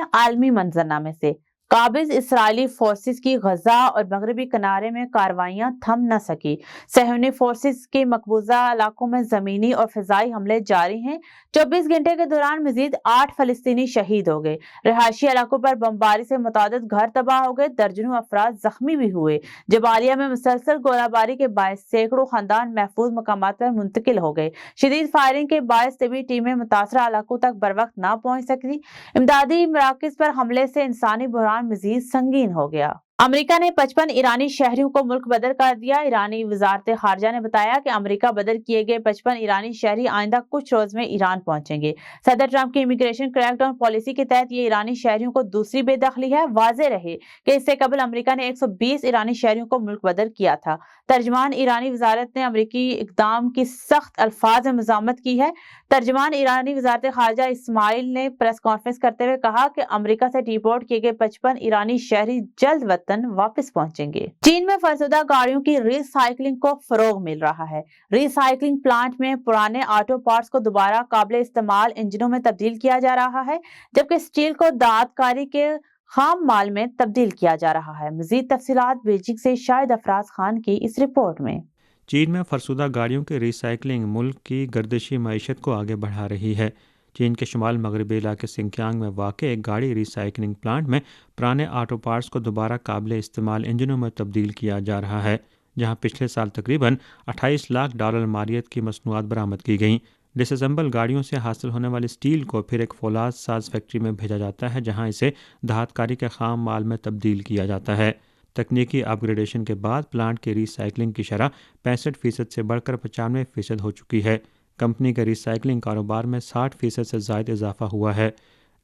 में आलमी मंजरनामे से काबिज इसराइली फोर्सेस की गजा और मगरबी किनारे में कार्रवाइयां थम न सकी। सहयोनी फोर्सेस के मकबूजा इलाकों में जमीनी और फिजाई हमले जारी हैं। 24 घंटे के दौरान मजीद 8 फलस्तीनी शहीद हो गए। रिहायशी इलाकों पर बमबारी से मुतादिद घर तबाह हो गए, दर्जनों अफराद जख्मी भी हुए। जबालिया में मुसलसल गोलाबारी के बायस सैकड़ों खानदान महफूज मकामात पर मुंतकिल हो गए। शदीद फायरिंग के बायस तबी टीमें मुतासरा इलाकों तक बर वक्त ना पहुंच सकी। इमदादी मराकज पर हमले से इंसानी बुहरान मजीद संगीन हो गया। अमेरिका ने 55 ईरानी शहरियों को मुल्क बदर कर दिया। ईरानी वजारत खारजा ने बताया कि अमेरिका बदर किए गए 55 ईरानी शहरी आइंदा कुछ रोज में ईरान पहुंचेंगे। सदर ट्रंप की इमिग्रेशन क्रैकडाउन पॉलिसी के तहत ये ईरानी शहरियों को दूसरी बेदखली है। वाज़ेह रहे कि इससे कबल अमेरिका ने 120 ईरानी शहरियों को मुल्क बदर किया था। तर्जमान ईरानी वजारत ने अमेरिकी इकदाम की सख्त अल्फाज में मज़ामत की है। तर्जमान ईरानी वजारत खारजा इस्माइल ने प्रेस कॉन्फ्रेंस करते हुए कहा कि अमेरिका से डिपोर्ट किए गए 55 ईरानी शहरी जल्द वतन वापस पहुंचेंगे। चीन में फरसुदा गाड़ियों की रिसाइकलिंग को फरोग मिल रहा है। रिसाइकलिंग प्लांट में पुराने ऑटो पार्ट्स को दोबारा काबिल इस्तेमाल इंजनों में तब्दील किया जा रहा है, जबकि स्टील को दाँतकारी के खाम माल में तब्दील किया जा रहा है। मजीद तफसीलात बीजिंग से शाहिद अफराज खान की इस रिपोर्ट में। चीन में फरसुदा गाड़ियों की रिसाइकलिंग मुल्क की गर्दिशी मईशत को आगे बढ़ा रही है। चीन के शुमाल मगरबी इलाके सिंकियांग में वाक़ एक गाड़ी रिसाइकलिंग प्लांट में पुराने ऑटो पार्ट्स को दोबारा काबिल इस्तेमाल इंजनों में तब्दील किया जा रहा है, जहां पिछले साल तकरीबन 28 लाख डॉलर मालियत की मसनूआत बरामद की गईं। डिसअसेंबल गाड़ियों से हासिल होने वाली स्टील को फिर एक फौलाद साज फैक्ट्री में भेजा जाता है, जहां इसे धातकारी के खाम माल में तब्दील किया जाता है। तकनीकी अपग्रेडेशन के बाद प्लांट की रिसाइकलिंग की शरह 65% से बढ़कर 95% हो चुकी है। कंपनी के रिसाइकलिंग कारोबार में 60% से ज़ायद इजाफा हुआ है।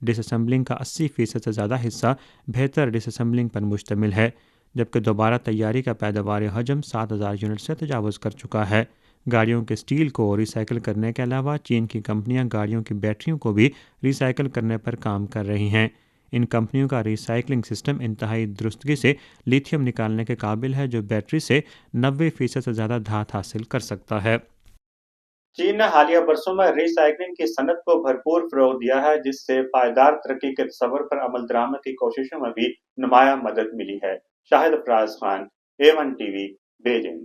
डिसअसेंबलिंग का 80% से ज़्यादा हिस्सा बेहतर डिसअसेंबलिंग पर मुश्तमिल है, जबकि दोबारा तैयारी का पैदावार हजम 7000 यूनिट से तजावज़ कर चुका है। गाड़ियों के स्टील को रिसाइकिल करने के अलावा चीन की कंपनियां गाड़ियों की बैटरियों को भी रिसाइकिल करने पर काम कर रही हैं। इन कंपनियों का रिसाइकलिंग सिस्टम इंतहाई दुरुस्तगी से लिथियम निकालने के काबिल है, जो बैटरी से 90% से ज़्यादा धात हासिल कर सकता है। चीन ने हालिया बरसों में रिसाइकलिंग की सनत को भरपूर फरोग दिया है, जिससे पायदार तरक्की के तस्वर पर अमल दरामद की कोशिशों में भी नुमाया मदद मिली है। Shahid Afraz Khan, A1 TV, Beijing.